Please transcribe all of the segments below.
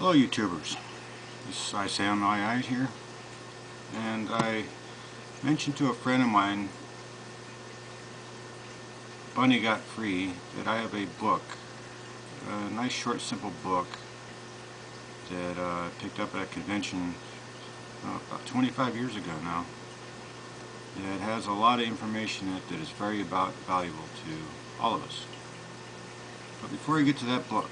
Hello YouTubers, this is I Say on My Eyes here, and I mentioned to a friend of mine, Bunny Got Free, that I have a book, a nice short simple book that I picked up at a convention about 25 years ago now, that has a lot of information in it that is very valuable to all of us. But before I get to that book,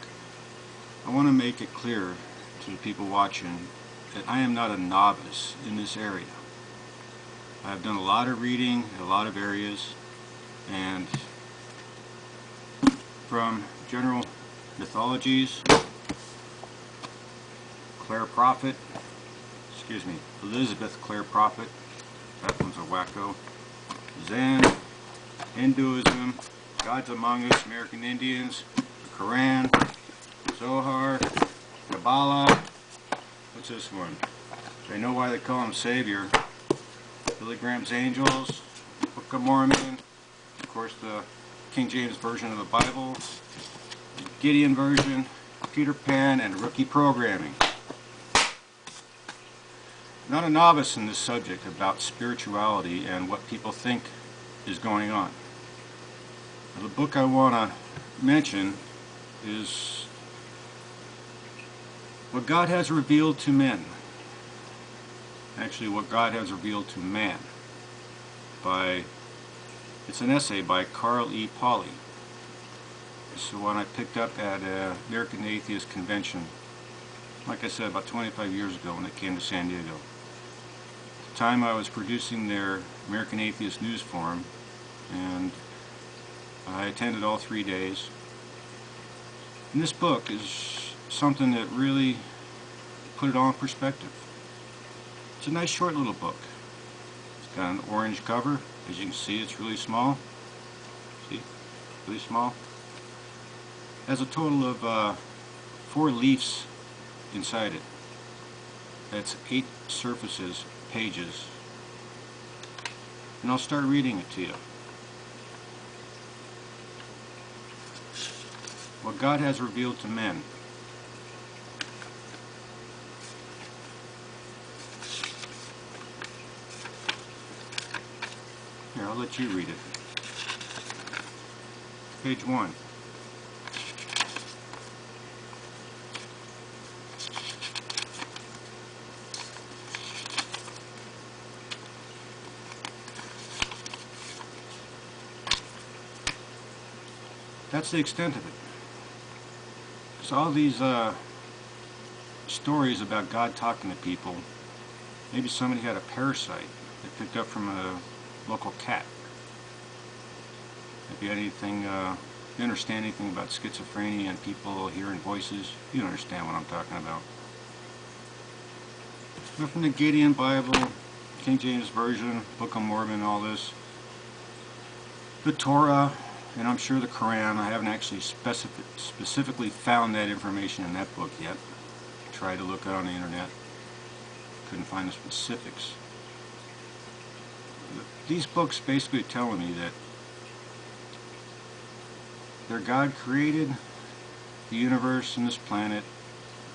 I want to make it clear to the people watching that I am not a novice in this area. I have done a lot of reading in a lot of areas, and from general mythologies, Elizabeth Clare Prophet, that one's a wacko, Zen, Hinduism, Gods Among Us, American Indians, the Quran, Zohar, Kabbalah, what's this one? They know why they call him Savior. Billy Graham's Angels, Book of Mormon, of course the King James Version of the Bible, the Gideon version, Peter Pan, and rookie programming. I'm not a novice in this subject about spirituality and what people think is going on. Now, the book I want to mention is What God Has Revealed to Men. Actually, What God Has Revealed to Man. It's an essay by Karl E. Pauli. It's the one I picked up at an American Atheist Convention, like I said, about 25 years ago when it came to San Diego. At the time I was producing their American Atheist News Forum, and I attended all 3 days. And this book is something that really put it all in perspective. It's a nice short little book. It's got an orange cover. As you can see, it's really small. See? Really small. It has a total of 4 leaves inside it. That's 8 surfaces, pages. And I'll start reading it to you. What God Has Revealed to Men. Here, I'll let you read it. Page 1. That's the extent of it. So all these stories about God talking to people, maybe somebody had a parasite they picked up from a local cat. If you had anything, you understand anything about schizophrenia and people hearing voices, you understand what I'm talking about. But from the Gideon Bible, King James Version, Book of Mormon, all this, the Torah, and I'm sure the Quran. I haven't actually specifically found that information in that book yet. Tried to look it on the internet. Couldn't find the specifics. These books basically telling me that their God created the universe and this planet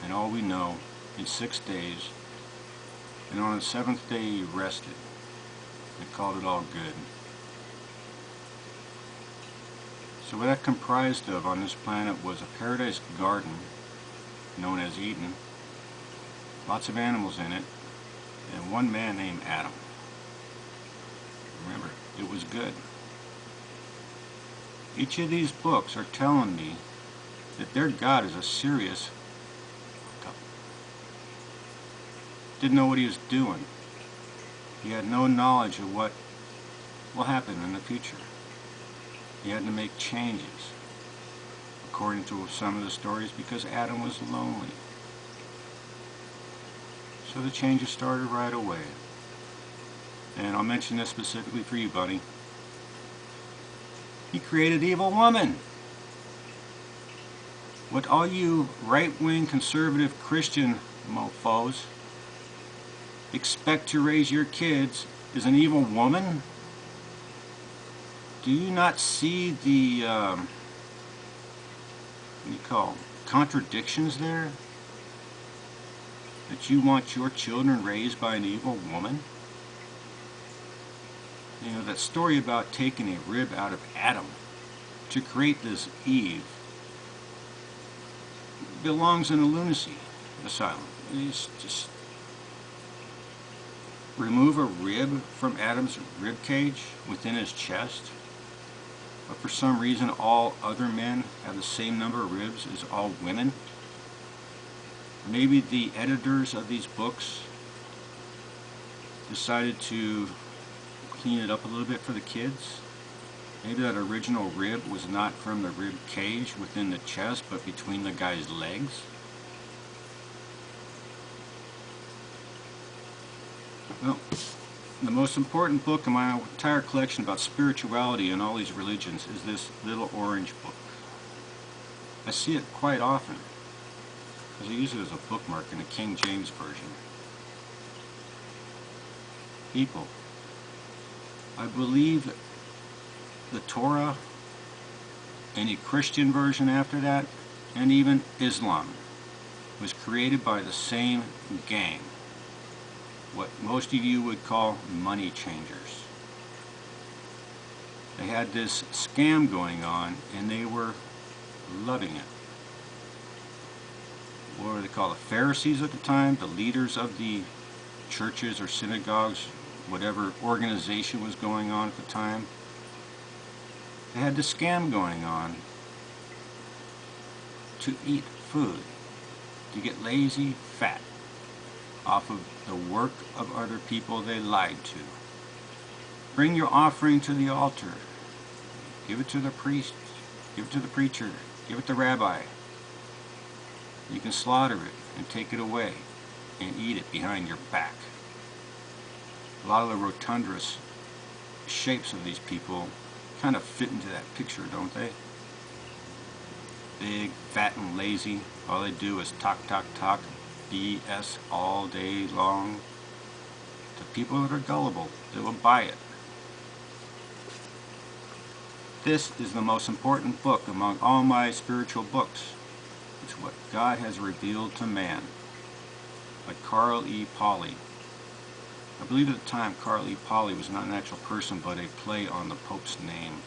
and all we know in 6 days, and on the 7th day he rested and called it all good. So what that comprised of on this planet was a paradise garden known as Eden, lots of animals in it, and one man named Adam. Remember, it was good. Each of these books are telling me that their God is a serious fuck-up. Didn't know what he was doing. He had no knowledge of what will happen in the future. He had to make changes, according to some of the stories, because Adam was lonely. So the changes started right away. And I'll mention this specifically for you, buddy. He created evil woman. What all you right-wing conservative Christian mofos expect to raise your kids is an evil woman? Do you not see the what do you call contradictions there? that you want your children raised by an evil woman? You know, that story about taking a rib out of Adam to create this Eve belongs in a lunacy asylum. It's just remove a rib from Adam's rib cage within his chest, but for some reason all other men have the same number of ribs as all women. Maybe the editors of these books decided to clean it up a little bit for the kids. Maybe that original rib was not from the rib cage within the chest, but between the guy's legs. Well, the most important book in my entire collection about spirituality and all these religions is this little orange book. I see it quite often, because I use it as a bookmark in the King James Version. People, I believe the Torah, any Christian version after that, and even Islam was created by the same gang. What most of you would call money changers. They had this scam going on and they were loving it. What were they called? The Pharisees at the time, the leaders of the churches or synagogues, whatever organization was going on at the time. They had this scam going on to eat food, to get lazy, fat, off of the work of other people they lied to. Bring your offering to the altar. Give it to the priest. Give it to the preacher. Give it to the rabbi. You can slaughter it and take it away and eat it behind your back. A lot of the rotundous shapes of these people kind of fit into that picture, don't they? Big, fat, and lazy. All they do is talk, talk, talk. BS all day long. The people that are gullible, they will buy it. This is the most important book among all my spiritual books. It's what God has revealed to man. By Karl E. Pauli. I believe at the time Karl E. Pauli was not an actual person, but a play on the Pope's name.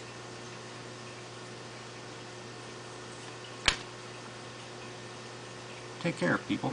Take care, people.